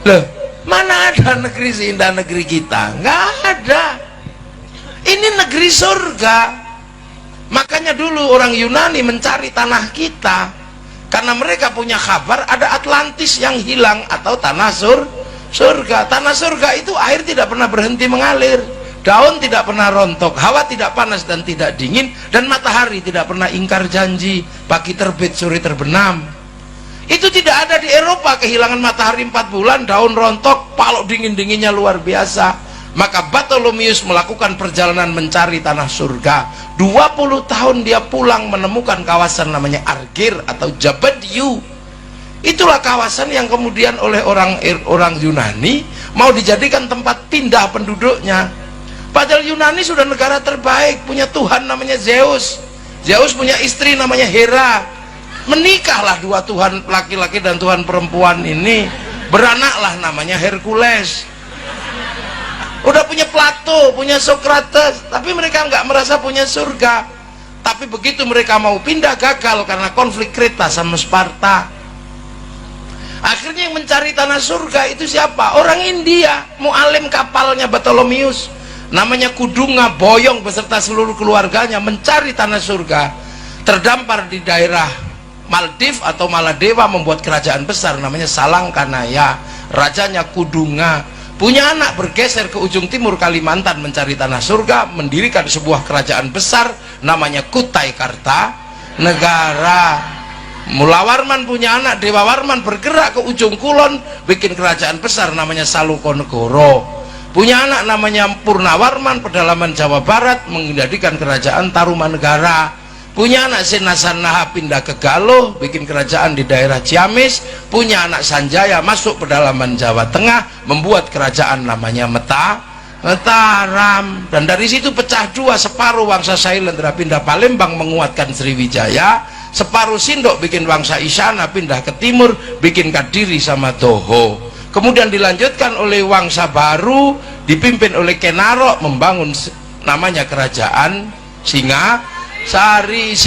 Loh, mana ada negeri seindah negeri kita? Nggak ada. Ini negeri surga. Makanya dulu orang Yunani mencari tanah kita karena mereka punya kabar ada Atlantis yang hilang atau tanah surga. Tanah surga itu air tidak pernah berhenti mengalir, daun tidak pernah rontok, hawa tidak panas dan tidak dingin, dan matahari tidak pernah ingkar janji, pagi terbit sore terbenam. Itu tidak ada di Eropa, kehilangan matahari 4 bulan, daun rontok, palok dingin-dinginnya luar biasa. Maka Bartholomeus melakukan perjalanan mencari tanah surga. 20 tahun dia pulang menemukan kawasan namanya Argir atau Jabadyu. Itulah kawasan yang kemudian oleh orang Yunani mau dijadikan tempat pindah penduduknya. Padahal Yunani sudah negara terbaik, punya Tuhan namanya Zeus. Zeus punya istri namanya Hera. Menikahlah dua Tuhan laki-laki dan Tuhan perempuan ini, beranaklah namanya Hercules. Udah punya Plato, punya Socrates, tapi mereka nggak merasa punya surga. Tapi begitu mereka mau pindah, gagal karena konflik Kreta sama Sparta. Akhirnya yang mencari tanah surga itu siapa? Orang India, mualim kapalnya Bartholomeus, namanya Kudunga Boyong beserta seluruh keluarganya mencari tanah surga. Terdampar di daerah Maldives atau Maladewa, membuat kerajaan besar namanya Salangkanaya. Rajanya Kudunga. Punya anak, bergeser ke ujung timur Kalimantan mencari tanah surga, mendirikan sebuah kerajaan besar namanya Kutai Kartanegara. Mula Warman punya anak, Dewa Warman bergerak ke ujung kulon, bikin kerajaan besar namanya Salukonegoro. Punya anak namanya Purnawarman, pedalaman Jawa Barat, menjadikan kerajaan Tarumanegara. Punya anak Sinasanaha pindah ke Galuh, bikin kerajaan di daerah Ciamis. Punya anak Sanjaya masuk pedalaman Jawa Tengah, membuat kerajaan namanya Mataram. Dan dari situ pecah dua, separuh Wangsa Sailendra pindah Palembang menguatkan Sriwijaya, separuh Sindok bikin Wangsa Isyana pindah ke timur, bikin Kadiri sama Toho. Kemudian dilanjutkan oleh Wangsa Baru dipimpin oleh Kenarok, membangun namanya kerajaan Singasari,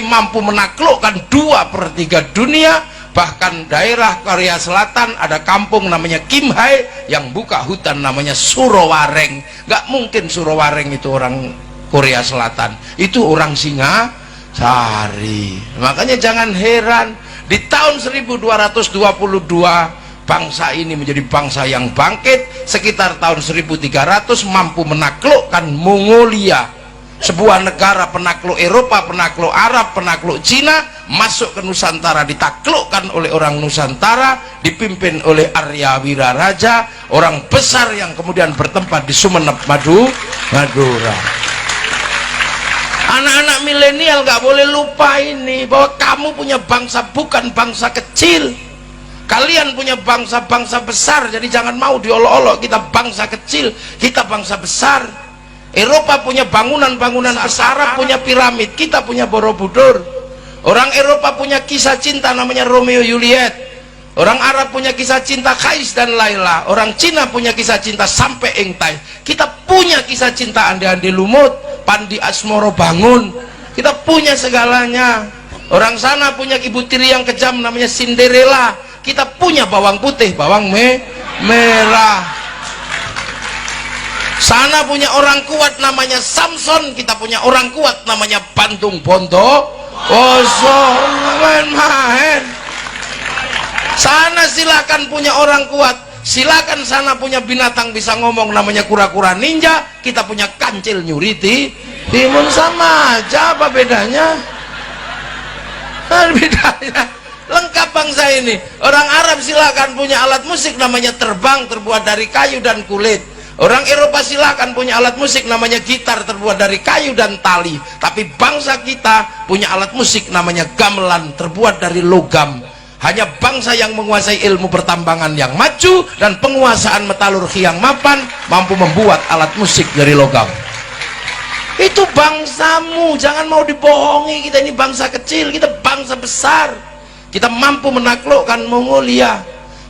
mampu menaklukkan 2/3 dunia. Bahkan daerah Korea Selatan ada kampung namanya Kimhae yang buka hutan namanya Surowareng. Gak mungkin Surowareng itu orang Korea Selatan, itu orang Singasari. Makanya jangan heran di tahun 1222 bangsa ini menjadi bangsa yang bangkit. Sekitar tahun 1300 mampu menaklukkan Mongolia, sebuah negara penakluk Eropa, penakluk Arab, penakluk Cina, masuk ke Nusantara, ditaklukkan oleh orang Nusantara, dipimpin oleh Arya Wiraraja, orang besar yang kemudian bertempat di Sumeneb, Madura. Anak-anak milenial nggak boleh lupa ini, bahwa kamu punya bangsa, bukan bangsa kecil. Kalian punya bangsa-bangsa besar, jadi jangan mau diolok-olok. Kita bangsa kecil, kita bangsa besar. Eropa punya bangunan-bangunan besar, Arab punya piramid, kita punya Borobudur. Orang Eropa punya kisah cinta namanya Romeo Juliet. Orang Arab punya kisah cinta Kais dan Laila. Orang Cina punya kisah cinta sampai Engtai. Kita punya kisah cinta Ande-Ande Lumut, Pandi Asmoro Bangun. Kita punya segalanya. Orang sana punya ibu tiri yang kejam namanya Cinderella. Kita punya bawang putih, bawang merah. Sana punya orang kuat namanya Samson, kita punya orang kuat namanya Bandung Bondo. Main-main. Sana silakan punya orang kuat, silakan sana punya binatang bisa ngomong namanya kura-kura ninja, kita punya kancil nyuriti. Timun sama aja, apa bedanya? Bedanya lengkap bangsa ini. Orang Arab silakan punya alat musik namanya terbang, terbuat dari kayu dan kulit. Orang Eropa silakan punya alat musik namanya gitar, terbuat dari kayu dan tali. Tapi bangsa kita punya alat musik namanya gamelan, terbuat dari logam. Hanya bangsa yang menguasai ilmu pertambangan yang maju dan penguasaan metalurgi yang mapan mampu membuat alat musik dari logam. Itu bangsamu, jangan mau dibohongi. Kita ini bangsa kecil, kita bangsa besar. Kita mampu menaklukkan Mongolia,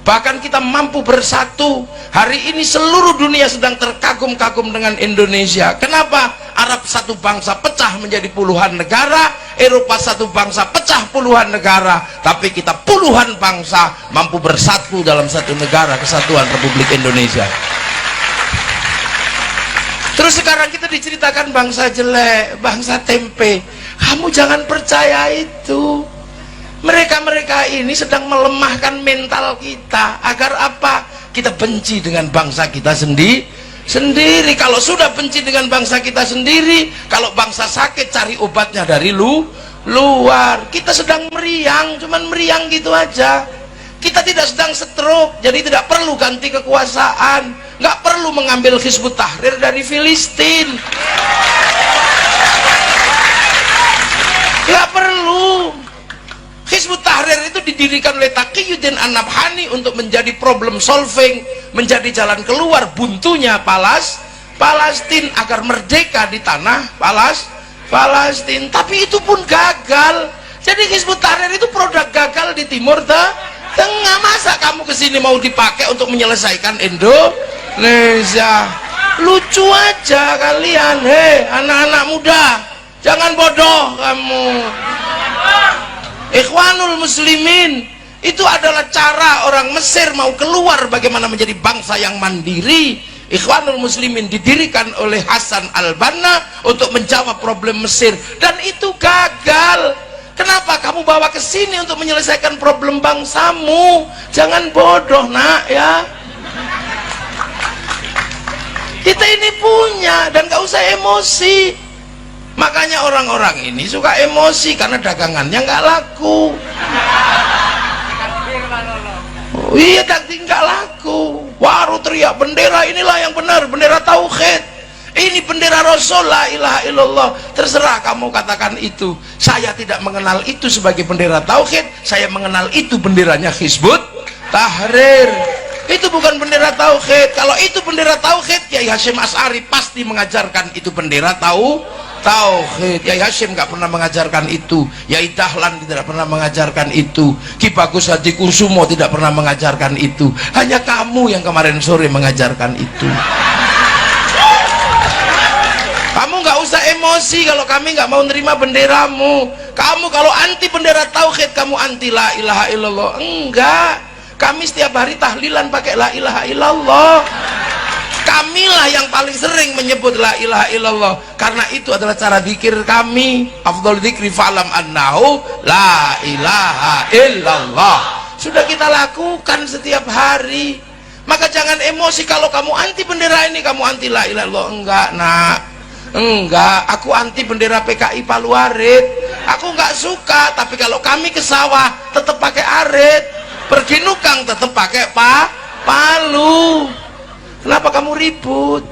bahkan kita mampu bersatu. Hari ini seluruh dunia sedang terkagum-kagum dengan Indonesia. Kenapa? Arab satu bangsa pecah menjadi puluhan negara, Eropa satu bangsa pecah puluhan negara, tapi kita puluhan bangsa mampu bersatu dalam satu negara, kesatuan Republik Indonesia. Terus sekarang kita diceritakan bangsa jelek, bangsa tempe. Kamu jangan percaya itu. Mereka-mereka ini sedang melemahkan mental kita. Agar apa? Kita benci dengan bangsa kita sendiri. Kalau sudah benci dengan bangsa kita sendiri, kalau bangsa sakit cari obatnya dari luar. Kita sedang meriang, cuman meriang gitu aja. Kita tidak sedang stroke, jadi tidak perlu ganti kekuasaan, nggak perlu mengambil Hizbut Tahrir dari Filistin, nggak perlu. Hizbut Tahrir itu didirikan oleh Taqiyuddin An-Nabhani untuk menjadi problem solving, menjadi jalan keluar buntunya Palestina agar merdeka di tanah Palestina. Tapi itu pun gagal. Jadi Hizbut Tahrir itu produk gagal di Timur Tengah. Masa kamu kesini mau dipakai untuk menyelesaikan Indonesia? Lucu aja kalian. Hei anak-anak muda, jangan bodoh kamu. Ikhwanul Muslimin, itu adalah cara orang Mesir mau keluar bagaimana menjadi bangsa yang mandiri. Ikhwanul Muslimin didirikan oleh Hasan al-Banna untuk menjawab problem Mesir, dan itu gagal. Kenapa kamu bawa ke sini untuk menyelesaikan problem bangsamu? Jangan bodoh nak ya. Kita ini punya, dan gak usah emosi. Makanya orang-orang ini suka emosi karena dagangannya nggak laku. Oh, iya, daging nggak laku. Baru teriak bendera inilah yang benar, bendera tauhid. Ini bendera Rasul, la ilaha illallah. Terserah kamu katakan itu. Saya tidak mengenal itu sebagai bendera tauhid. Saya mengenal itu benderanya Hizbut Tahrir. Itu bukan bendera tauhid. Kalau itu bendera tauhid, Kiai Hasyim Asy'ari pasti mengajarkan itu bendera tauhid. Kiai Hasyim nggak pernah mengajarkan itu. Yai Dahlan tidak pernah mengajarkan itu. Ki Bagus Hadi Kusumo tidak pernah mengajarkan itu. Hanya kamu yang kemarin sore mengajarkan itu. Kamu nggak usah emosi kalau kami nggak mau nerima benderamu. Kamu kalau anti bendera tauhid, kamu anti la ilaha illallah. Enggak, kami setiap hari tahlilan pakai la ilaha illallah. Kamilah yang paling sering menyebut la ilaha illallah, karena itu adalah cara zikir kami. Afdhal dzikri fa'lam annahu la ilaha illallah. Sudah kita lakukan setiap hari. Maka jangan emosi kalau kamu anti bendera ini, kamu anti la ilaha illallah. Enggak nak, enggak, aku anti bendera PKI Palu Arit. Aku enggak suka, tapi kalau kami ke sawah tetap pakai arit, pergi nukang tetap pakai palu. Kenapa kamu ribut?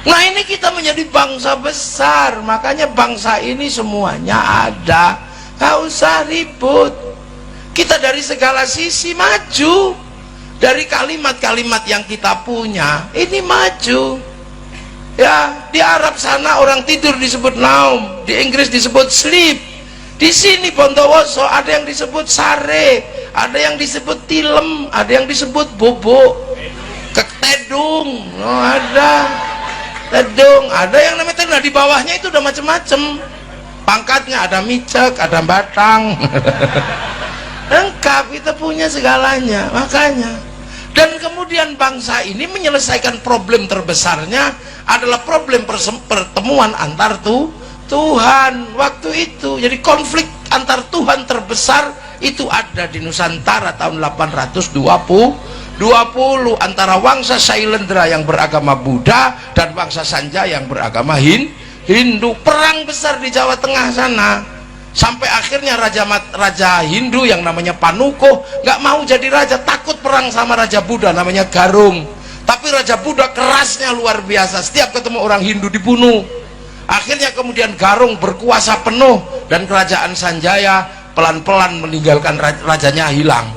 Nah ini kita menjadi bangsa besar, makanya bangsa ini semuanya ada. Gak usah ribut. Kita dari segala sisi maju. Dari kalimat-kalimat yang kita punya, ini maju. Ya, di Arab sana orang tidur disebut naum, di Inggris disebut sleep. Di sini Bondowoso ada yang disebut sare, ada yang disebut tilem, ada yang disebut bobo. Ketedung, oh, ada tedung, ada yang namanya tedung. Nah, di bawahnya itu udah macem-macem pangkatnya, ada micek, ada batang. Lengkap, kita punya segalanya. Makanya, dan kemudian bangsa ini menyelesaikan problem terbesarnya adalah problem pertemuan antar Tuhan waktu itu. Jadi konflik antar Tuhan terbesar itu ada di Nusantara tahun 820 antara Wangsa Sailendra yang beragama Buddha dan Wangsa Sanjaya yang beragama Hindu. Perang besar di Jawa Tengah sana, sampai akhirnya raja Hindu yang namanya Panuko nggak mau jadi raja, takut perang sama raja Buddha namanya Garung. Tapi raja Buddha kerasnya luar biasa, setiap ketemu orang Hindu dibunuh. Akhirnya kemudian Garung berkuasa penuh dan kerajaan Sanjaya pelan-pelan meninggalkan rajanya hilang.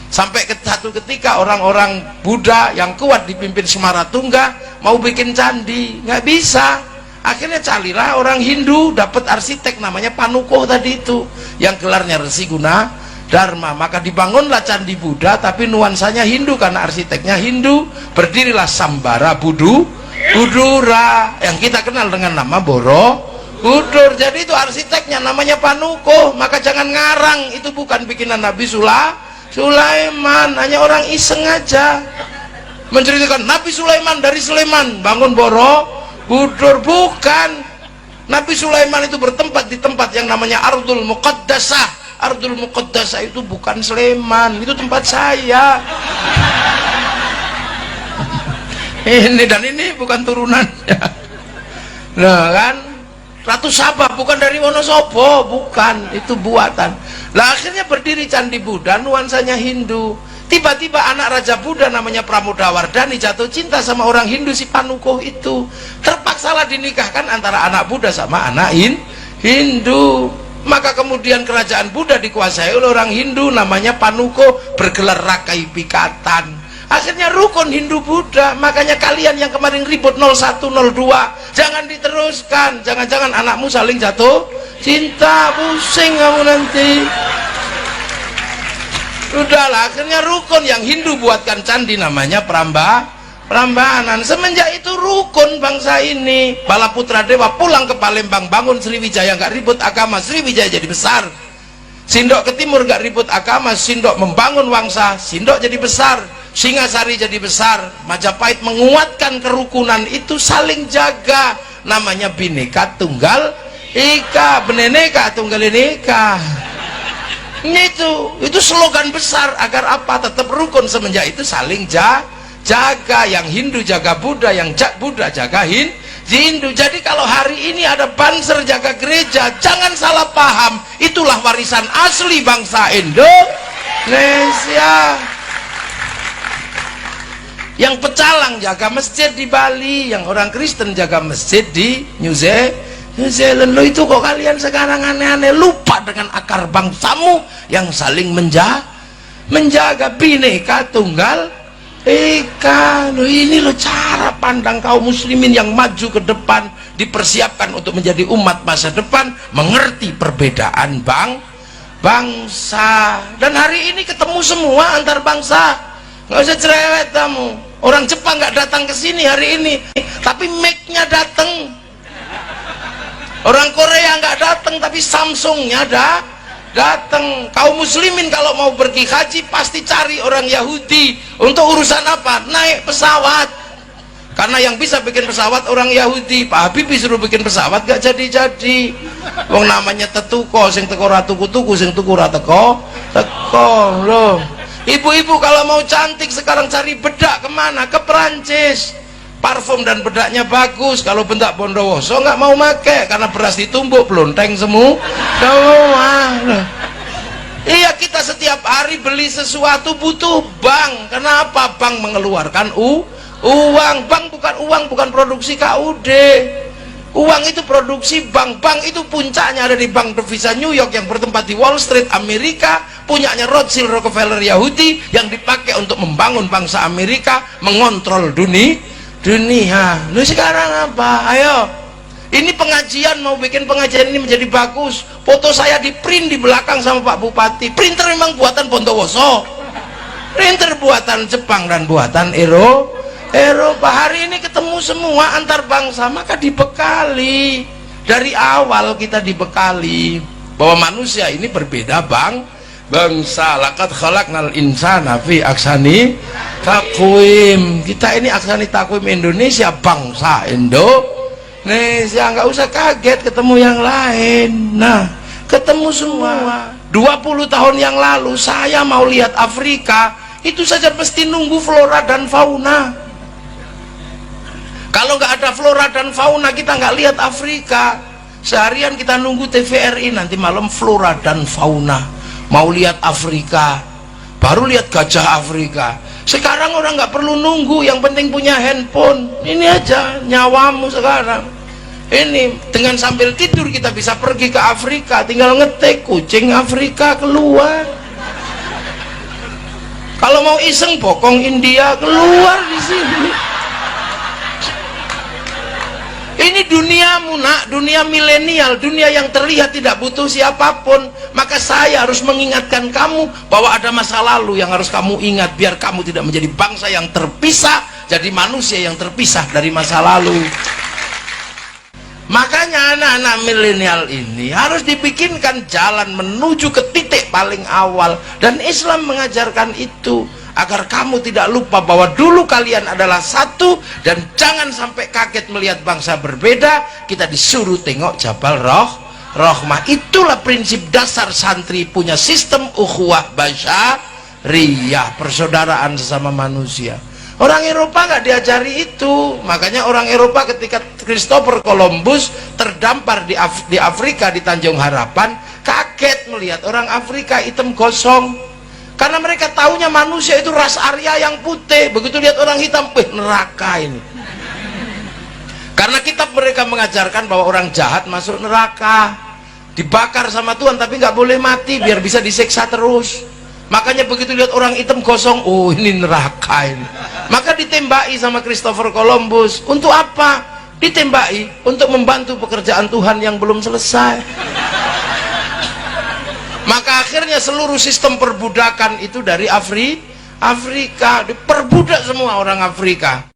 Sampai satu ketika orang-orang Buddha yang kuat dipimpin Semaratungga mau bikin candi, nggak bisa. Akhirnya carilah orang Hindu, dapat arsitek namanya Panuko tadi itu, yang gelarnya Resi Guna Dharma. Maka dibangunlah candi Buddha, tapi nuansanya Hindu karena arsiteknya Hindu. Berdirilah Sambara Budura yang kita kenal dengan nama Borobudur. Jadi itu arsiteknya namanya Panukuh. Maka jangan ngarang, itu bukan bikinan Nabi Sulaiman, hanya orang iseng aja menceritakan Nabi Sulaiman dari Sulaiman bangun Borobudur. Bukan, Nabi Sulaiman itu bertempat di tempat yang namanya Ardul Muqaddasah. Ardul Muqaddasah itu bukan Sleman, itu tempat saya. Ini dan ini bukan turunannya. Nah kan, Ratu Sabah bukan dari Wonosobo, bukan, itu buatan. Lah akhirnya berdiri Candi Buddha, nuansanya Hindu. Tiba-tiba anak Raja Buddha namanya Pramodawardhani jatuh cinta sama orang Hindu, si Panukuh itu. Terpaksalah dinikahkan antara anak Buddha sama anak Hindu. Maka kemudian kerajaan Buddha dikuasai oleh orang Hindu namanya Panukuh, bergelar Rakai Pikatan. Akhirnya rukun Hindu Buddha. Makanya kalian yang kemarin ribut 01, 02 jangan diteruskan. Jangan-jangan anakmu saling jatuh cinta, pusing kamu nanti. Udahlah, akhirnya rukun yang Hindu buatkan candi namanya Prambanan. Semenjak itu rukun bangsa ini. Balaputra Dewa pulang ke Palembang, bangun Sriwijaya, nggak ribut agama, Sriwijaya jadi besar. Sindok ke timur nggak ribut agama, Sindok membangun Wangsa, Sindok jadi besar. Singasari jadi besar. Majapahit menguatkan kerukunan itu, saling jaga, namanya Bhinneka Tunggal Ika, Bhinneka Tunggal Ika. Itu slogan besar agar apa? Tetap rukun. Semenjak itu saling jaga, yang Hindu jaga Buddha, yang Buddha jaga Hindu. Jadi kalau hari ini ada banser jaga gereja, jangan salah paham, itulah warisan asli bangsa Indonesia. Yang pecalang jaga masjid di Bali, yang orang Kristen jaga masjid di New Zealand. Lo itu kok kalian sekarang aneh-aneh, lupa dengan akar bangsamu yang saling menjaga Bhinneka Tunggal Ika. Lo ini lo cara pandang kaum muslimin yang maju ke depan, dipersiapkan untuk menjadi umat masa depan, mengerti perbedaan bangsa. Dan hari ini ketemu semua antar bangsa, nggak usah cerewet kamu. Orang Jepang nggak datang ke sini hari ini, tapi Mac-nya datang. Orang Korea nggak datang, tapi Samsung-nya datang. Kaum muslimin kalau mau pergi haji pasti cari orang Yahudi. Untuk urusan apa? Naik pesawat. Karena yang bisa bikin pesawat orang Yahudi. Pak Habibie suruh bikin pesawat gak jadi-jadi. Wong namanya tetuko, sing teko ra tuku-tuku, sing tuku ra teko loh. Ibu-ibu kalau mau cantik sekarang cari bedak kemana? Ke Perancis. Parfum dan bedaknya bagus. Kalau bendak Bondowoso nggak mau make karena beras ditumbuk pelonteng semua. Iya, kita setiap hari beli sesuatu butuh bank. Kenapa? Bank mengeluarkan uang. Bank bukan uang, bukan produksi KUD. Uang itu produksi bank. Bank itu puncaknya ada di Bank Devisa New York yang bertempat di Wall Street Amerika, punyanya Rothschild Rockefeller Yahudi, yang dipakai untuk membangun bangsa Amerika, mengontrol dunia. Lu sekarang apa? Ayo, ini pengajian, mau bikin pengajian ini menjadi bagus, foto saya di print di belakang sama Pak Bupati. Printer memang buatan Bondowoso, printer buatan Jepang dan buatan Eropa. Hari ini ketemu semua antar bangsa, maka dibekali. Dari awal kita dibekali bahwa manusia ini berbeda bangsa. Laqad khalaqnal insana fi ahsani taqwim. Kita ini ahsani taqwim Indonesia, bangsa Indonesia. Nggak usah kaget ketemu yang lain. Nah, ketemu semua. 20 tahun yang lalu saya mau lihat Afrika, itu saja mesti nunggu flora dan fauna. Kalau nggak ada flora dan fauna, kita nggak lihat Afrika. Seharian kita nunggu TVRI, nanti malam flora dan fauna. Mau lihat Afrika, baru lihat gajah Afrika. Sekarang orang nggak perlu nunggu, yang penting punya handphone. Ini aja nyawamu sekarang. Ini dengan sambil tidur kita bisa pergi ke Afrika, tinggal ngetik kucing Afrika keluar. Kalau mau iseng bokong India keluar di sini. Ini duniamu nak, dunia milenial, dunia yang terlihat tidak butuh siapapun. Maka saya harus mengingatkan kamu bahwa ada masa lalu yang harus kamu ingat, biar kamu tidak menjadi bangsa yang terpisah, jadi manusia yang terpisah dari masa lalu. Makanya anak-anak milenial ini harus dibikinkan jalan menuju ke titik paling awal, dan Islam mengajarkan itu agar kamu tidak lupa bahwa dulu kalian adalah satu, dan jangan sampai kaget melihat bangsa berbeda. Kita disuruh tengok Jabal Rahmah. Itulah prinsip dasar santri punya sistem ukhuwah basyariyah, persaudaraan sesama manusia. Orang Eropa nggak diajari itu. Makanya orang Eropa ketika Christopher Columbus terdampar di Afrika, di Tanjung Harapan, kaget melihat orang Afrika hitam gosong. Karena mereka taunya manusia itu ras Arya yang putih. Begitu lihat orang hitam, neraka ini. Karena kitab mereka mengajarkan bahwa orang jahat masuk neraka, dibakar sama Tuhan, tapi nggak boleh mati biar bisa disiksa terus. Makanya begitu lihat orang hitam gosong, oh ini neraka ini. Maka ditembaki sama Christopher Columbus. Untuk apa? Ditembaki untuk membantu pekerjaan Tuhan yang belum selesai. Maka akhirnya seluruh sistem perbudakan itu dari Afrika, diperbudak semua orang Afrika.